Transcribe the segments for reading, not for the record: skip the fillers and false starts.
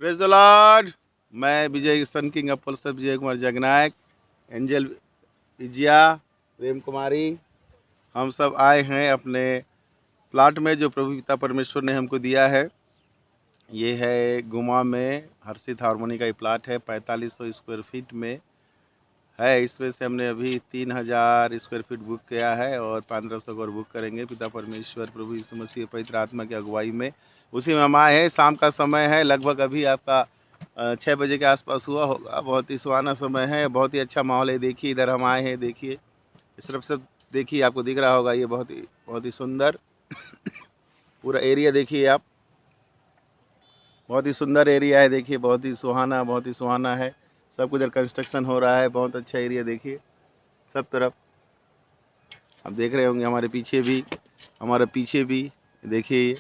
Praise the Lord. मैं विजय सन king apostle Vijay Kumar Jagnayak, angel Vijaya, प्रेम कुमारी, हम सब आए हैं अपने प्लाट में जो प्रभु पिता परमेश्वर ने हमको दिया है। ये है गुमा में हर्षित हारमोनी का ये प्लाट है। 4500 स्क्वायर फीट में है। इसमें से हमने अभी 3000 स्क्वायर फीट बुक किया है और 1500 और बुक करेंगे। पिता परमेश्वर प्रभु यीशु मसीह पवित्र आत्मा की अगुवाई में उसी में हम आए हैं। शाम का समय है, लगभग अभी आपका 6 बजे के आसपास हुआ होगा। बहुत ही सुहाना समय है, बहुत ही अच्छा माहौल है। देखिए इधर हम आए हैं, देखिए इस तरफ से देखिए, आपको दिख रहा होगा। ये बहुत ही सुंदर पूरा एरिया देखिए आप, बहुत ही सुंदर एरिया है। देखिए बहुत ही सुहाना है। सब कुछ कंस्ट्रक्शन हो रहा है। बहुत अच्छा एरिया देखिए सब तरफ। आप देख रहे होंगे हमारे पीछे भी देखिए,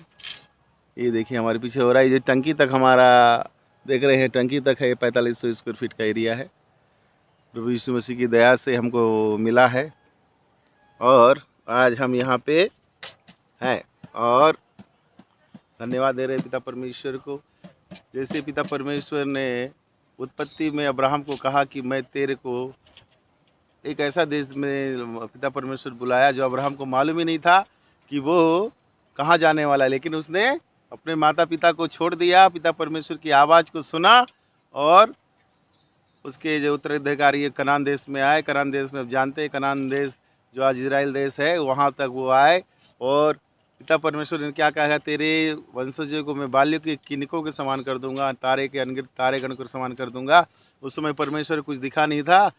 ये देखिए हमारे पीछे हो रहा है। ये टंकी तक हमारा देख रहे हैं, टंकी तक है। 4500 स्क्वायर फीट का एरिया है। प्रभु यीशु मसीह की दया से हमको मिला है और आज हम यहाँ पे हैं और धन्यवाद दे रहे हैं पिता परमेश्वर को। जैसे पिता परमेश्वर ने उत्पत्ति में अब्राहम को कहा कि मैं तेरे को एक ऐसा देश में पिता परमेश्वर बुलाया जो अब्राहम को मालूम ही नहीं था कि वो कहाँ जाने वाला है, लेकिन उसने अपने माता पिता को छोड़ दिया, पिता परमेश्वर की आवाज़ को सुना और उसके जो उत्तराधिकारी कनान देश में आए। कनान देश में आप जानते हैं, कनान देश जो आज इजराइल देश है, वहाँ तक वो आए और पिता परमेश्वर ने क्या कहा है, तेरे वंशजों को मैं बाल्यों के किनकों के समान कर दूंगा, तारे के अनगिनत तारेगण को समान कर दूंगा। उस समय परमेश्वर कुछ दिखा नहीं था।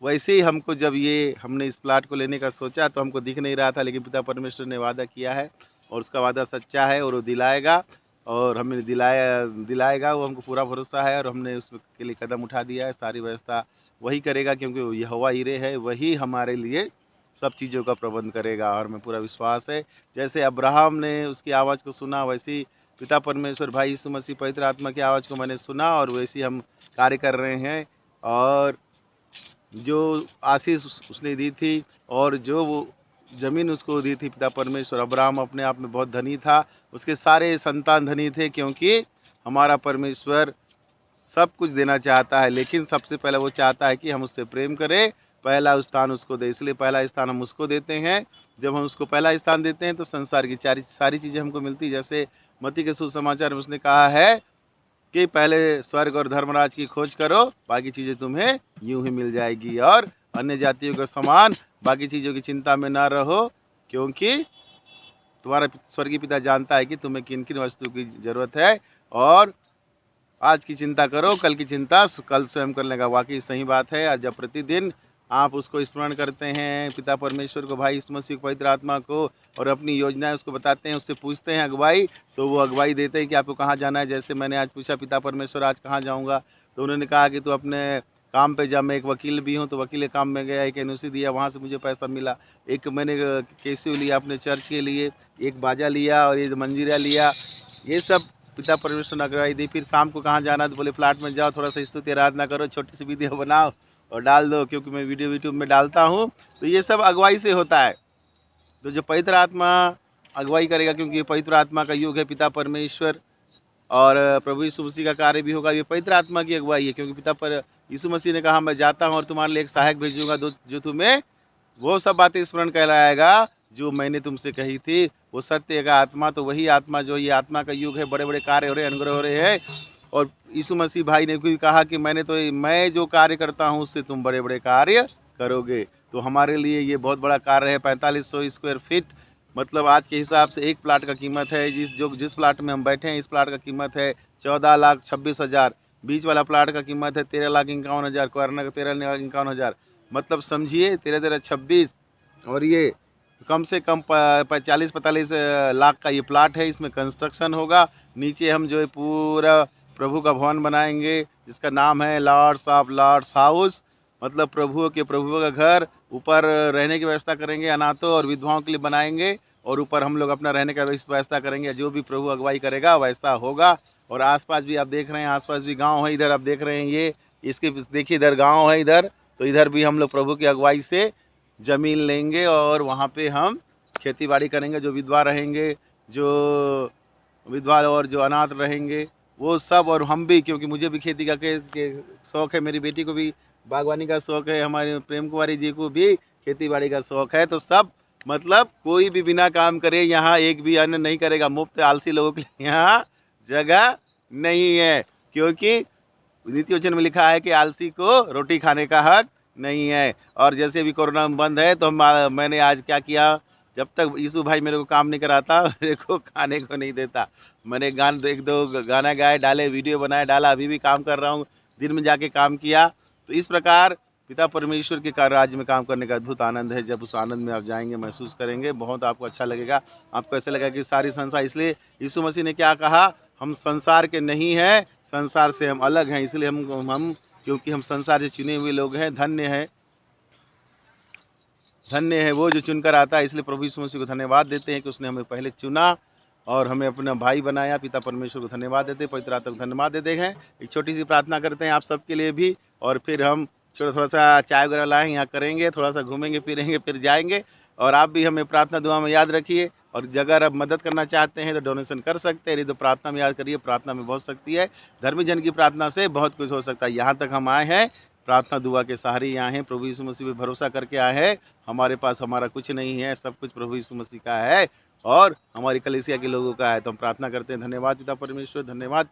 वैसे ही हमको जब ये हमने इस प्लाट को लेने का सोचा तो हमको दिख नहीं रहा था, लेकिन पिता परमेश्वर ने वादा किया है और उसका वादा सच्चा है और वो दिलाएगा और हमें दिलाएगा। वो हमको पूरा भरोसा है और हमने उसके लिए कदम उठा दिया है। सारी व्यवस्था वही करेगा, क्योंकि यहोवा यीरे है, वही हमारे लिए सब चीज़ों का प्रबंध करेगा और हमें पूरा विश्वास है। जैसे अब्राहम ने उसकी आवाज़ को सुना, वैसे ही पिता परमेश्वर भाई यीशु मसीह पवित्र आत्मा की आवाज़ को मैंने सुना और वैसे ही हम कार्य कर रहे हैं। और जो आशीष उसने दी थी और जो वो ज़मीन उसको दी थी पिता परमेश्वर, अब्राहम अपने आप में बहुत धनी था, उसके सारे संतान धनी थे, क्योंकि हमारा परमेश्वर सब कुछ देना चाहता है, लेकिन सबसे पहले वो चाहता है कि हम उससे प्रेम करें, पहला स्थान उसको दे। इसलिए पहला स्थान हम उसको देते हैं। जब हम उसको पहला स्थान देते हैं तो संसार की सारी चीज़ें हमको मिलती। जैसे मत्ती के सुसमाचार में उसने कहा है कि पहले स्वर्ग और धर्मराज की खोज करो, बाकी चीज़ें तुम्हें यूं ही मिल जाएगी। और अन्य जातियों के समान बाकी चीज़ों की चिंता में ना रहो, क्योंकि तुम्हारा स्वर्गीय पिता जानता है कि तुम्हें किन किन वस्तु की ज़रूरत है। और आज की चिंता करो, कल की चिंता कल स्वयं कर लेगा। वाकई सही बात है। आज जब प्रतिदिन आप उसको स्मरण करते हैं, पिता परमेश्वर को, भाई यीशु मसीह पवित्र आत्मा को, और अपनी योजनाएं उसको बताते हैं, उससे पूछते हैं अगुवाई, तो वो अगुवाई देते हैं कि आपको कहाँ जाना है। जैसे मैंने आज पूछा, पिता परमेश्वर आज कहाँ जाऊँगा, तो उन्होंने कहा कि तू अपने काम पे जा। मैं एक वकील भी हूँ, तो वकील के काम में गया, एक एनओसी दिया, वहाँ से मुझे पैसा मिला। एक मैंने कैसियो लिया अपने चर्च के लिए, एक बाजा लिया और ये मंजीरा लिया। ये सब पिता परमेश्वर ने अगुवाई दी। फिर शाम को कहाँ जाना, तो बोले फ्लैट में जाओ, थोड़ा सा स्तुति आराधना करो, छोटी सी वीडियो बनाओ और डाल दो, क्योंकि मैं वीडियो यूट्यूब में डालता हूँ। तो ये सब अगुवाई से होता है। तो जो पवित्र आत्मा अगुवाई करेगा, क्योंकि ये पवित्र आत्मा का युग है, पिता परमेश्वर और प्रभु यीशु मसीह का कार्य भी होगा। ये पवित्र आत्मा की अगुवाई है, क्योंकि पिता पर यीशु मसीह ने कहा, मैं जाता हूँ और तुम्हारे लिए एक सहायक भेजूंगा, जो तुम्हें वो सब बातें स्मरण कहलाएगा जो मैंने तुमसे कही थी। वो सत्य का आत्मा, तो वही आत्मा जो ये आत्मा का युग है, बड़े बड़े कार्य हो रहे हैं, अनुग्रह हो रहे हैं। और यीशु मसीह भाई ने भी कहा कि मैं जो कार्य करता हूँ उससे तुम बड़े बड़े कार्य करोगे। तो हमारे लिए ये बहुत बड़ा कार्य है। 4500 स्क्वायर फीट, मतलब आज के हिसाब से एक प्लाट का कीमत है, जिस प्लाट में हम बैठे हैं, इस प्लाट का कीमत है 14,26,000। बीच वाला प्लाट का कीमत है 13,51,000। कॉर्नर का 13,51,000। मतलब समझिए 13,26। और ये कम से कम 40-45 लाख का ये प्लाट है। इसमें कंस्ट्रक्शन होगा। नीचे हम जो है पूरा प्रभु का भवन बनाएंगे, जिसका नाम है लॉर्ड्स ऑफ लॉर्ड्स हाउस, मतलब प्रभुओं का घर। ऊपर रहने की व्यवस्था करेंगे, अनाथों और विधवाओं के लिए बनाएंगे, और ऊपर हम लोग अपना रहने का व्यवस्था करेंगे। जो भी प्रभु अगुवाई करेगा वैसा होगा। और आसपास भी आप देख रहे हैं, आसपास भी गांव है। इधर आप देख रहे हैं, ये इसके देखिए इधर गांव है इधर। तो इधर भी हम लोग प्रभु की अगुवाई से ज़मीन लेंगे और वहाँ पे हम खेती बाड़ी करेंगे। जो विधवा रहेंगे, जो विधवा और जो अनाथ रहेंगे, वो सब और हम भी, क्योंकि मुझे भी खेती का के शौक़ है, मेरी बेटी को भी बागवानी का शौक़ है, हमारे प्रेम कुमारी जी को भी खेती बाड़ी का शौक़ है। तो सब मतलब कोई भी बिना काम करे यहाँ एक भी अन्न नहीं करेगा। मुफ्त आलसी लोगों के लिए यहाँ जगह नहीं है, क्योंकि नीति वचन में लिखा है कि आलसी को रोटी खाने का हक नहीं है। और जैसे भी कोरोना बंद है तो मैंने आज क्या किया, जब तक यीशु भाई मेरे को काम नहीं कराता, मेरे को खाने को नहीं देता। मैंने एक दो गाना गाए, डाले, वीडियो बनाए, डाला, अभी भी काम कर रहा हूँ, दिन में जाके काम किया। तो इस प्रकार पिता परमेश्वर के राज्य में काम करने का अद्भुत आनंद है। जब उस आनंद में आप जाएंगे, महसूस करेंगे, बहुत आपको अच्छा लगेगा। आपको ऐसा लगेगा कि सारी संसार, इसलिए यीशु मसीह ने क्या कहा, हम संसार के नहीं हैं, संसार से हम अलग हैं। इसलिए हम क्योंकि हम संसार से चुने हुए लोग हैं। धन्य है वो जो चुनकर आता है। इसलिए प्रभु यीशु मसीह को धन्यवाद देते हैं कि उसने हमें पहले चुना और हमें अपना भाई बनाया। पिता परमेश्वर को धन्यवाद देते हैं, पवित्र आत्मा को धन्यवाद देते हैं। एक छोटी सी प्रार्थना करते हैं आप सबके लिए भी, और फिर हम थोड़ा सा चाय वगैरह लाएँ, यहाँ करेंगे, थोड़ा सा घूमेंगे फिरेंगे, फिर जाएंगे। और आप भी हमें प्रार्थना दुआ में याद रखिए। और अगर आप मदद करना चाहते हैं तो डोनेशन कर सकते हैं, नहीं तो प्रार्थना में याद करिए। प्रार्थना में बहुत शक्ति है, धर्मी जन की प्रार्थना से बहुत कुछ हो सकता है। यहाँ तक हम आए हैं प्रार्थना दुआ के सहारे यहाँ हैं, प्रभु यीशु मसीह पे भरोसा करके आए हैं। हमारे पास हमारा कुछ नहीं है, सब कुछ प्रभु यीशु मसीह का है और हमारी कलीसिया के लोगों का है। तो हम प्रार्थना करते हैं। धन्यवाद पिता परमेश्वर, धन्यवाद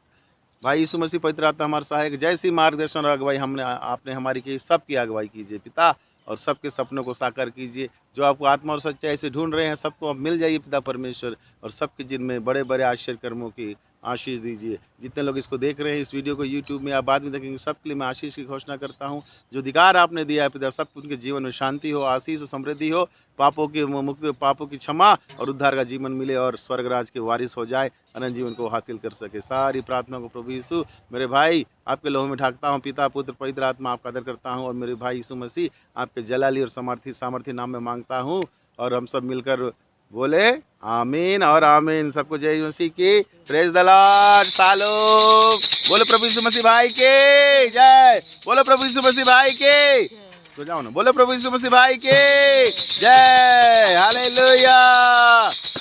भाई यीशु मसीह, पवित्र आत्मा हमारे सहायक, जैसी मार्गदर्शन और अगुवाई आपने हमारी की, सबकी अगुवाई कीजिए पिता, और सबके सपनों को साकार कीजिए। जो आपको आत्मा और सच्चाई से ढूंढ रहे हैं, सबको अब मिल जाइए पिता परमेश्वर, और सबके जिनमें बड़े बड़े आश्चर्य कर्मों की आशीष दीजिए। जितने लोग इसको देख रहे हैं, इस वीडियो को यूट्यूब में या बाद में देखेंगे, सबके लिए मैं आशीष की घोषणा करता हूँ। जो अधिकार आपने दिया है पिता, सब उनके जीवन में शांति हो, आशीष हो, समृद्धि हो, पापों की मुक्ति, पापों की क्षमा और उद्धार का जीवन मिले, और स्वर्ग राज के वारिस हो जाए, अनंत जीवन को हासिल कर सके। सारी प्रार्थना को प्रभु यीशु मेरे भाई आपके लोहों में ढाकता हूँ। पिता पुत्र पवित्र आत्मा आपका आदर करता हूँ, और मेरे भाई यीशु मसीह आपके जलाली और सामर्थ्य नाम में मांगता हूँ। और हम सब मिलकर बोले आमीन और आमीन। सबको जय मसीह की, प्रेज द लॉर्ड। सालो बोलो प्रभु यीशु मसीह भाई के जय, बोलो प्रभु यीशु मसीह भाई के, तो जाओ ना, बोलो प्रभु यीशु मसीह भाई के जय। Hallelujah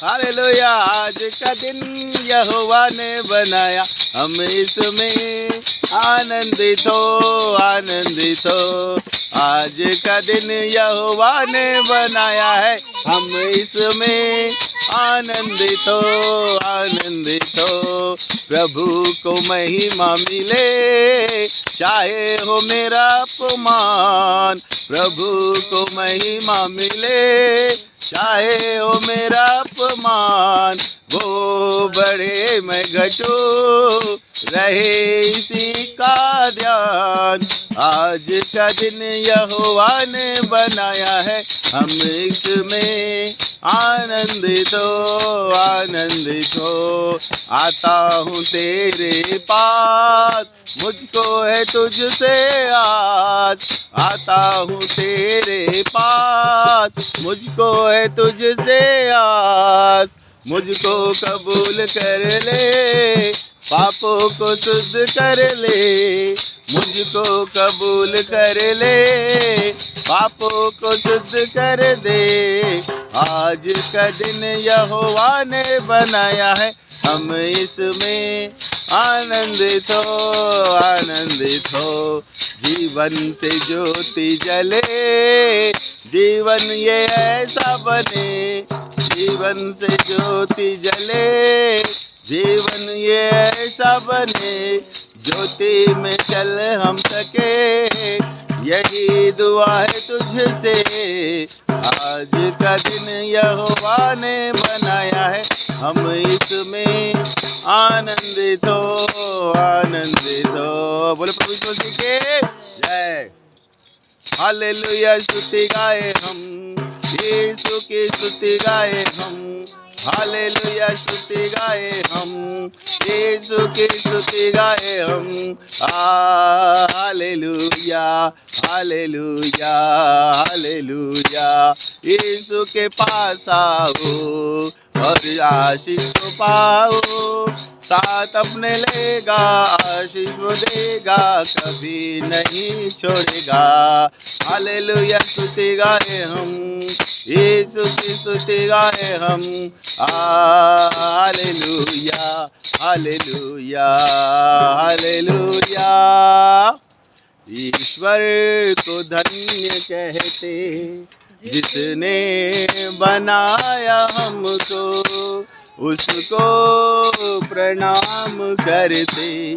hallelujah. आज का दिन यहोवा ने बनाया, हम इसमें आनंदित हो। आज का दिन यहोवा ने बनाया है, हम इसमें आनंदित हो। प्रभु को महिमा मिले, चाहे हो मेरा अपमान। प्रभु को महिमा मिले, चाहे हो मेरा अपमान। वो बड़े मैं घटूं, रहे इसी का ध्यान। आज का दिन यहोवा ने बनाया है, हम इसमें आनंदित हो। आता हूँ तेरे पास, मुझको है तुझसे आज। आता हूँ तेरे पास, मुझको है तुझसे आज। मुझको कबूल कर ले, पापों को शुद्ध कर ले। मुझको कबूल कर ले, पापों को शुद्ध कर दे। आज का दिन यहोवा ने बनाया है, हम इसमें आनंदित हो। जीवन से ज्योति जले, जीवन ये ऐसा बने। जीवन से ज्योति जले, जीवन ये ऐसा बने। ज्योति में चल हम सके, यही दुआ है तुझसे। आज का दिन यहोवा ने बनाया है, हम इसमें आनंदित हो। बोले प्रभु यीशु मसीह के जय। हालेलुया। स्तुति गाए हम, यीशु की स्तुति गाए हम। हालेलुया। स्तुति गाए हम, यीशु की स्तुति गाए हम। Hallelujah hallelujah hallelujah. यीशु के पास आओ, और आशीष को पाओ, साथ अपने लेगा, आशीष वो देगा, कभी नहीं छोड़ेगा। हालेलुया स्तुति गाए हम, यीशु की स्तुति गाए हम। Hallelujah hallelujah hallelujah. ईश्वर को धन्य कहते जिसने बनाया हमको, उसको प्रणाम करते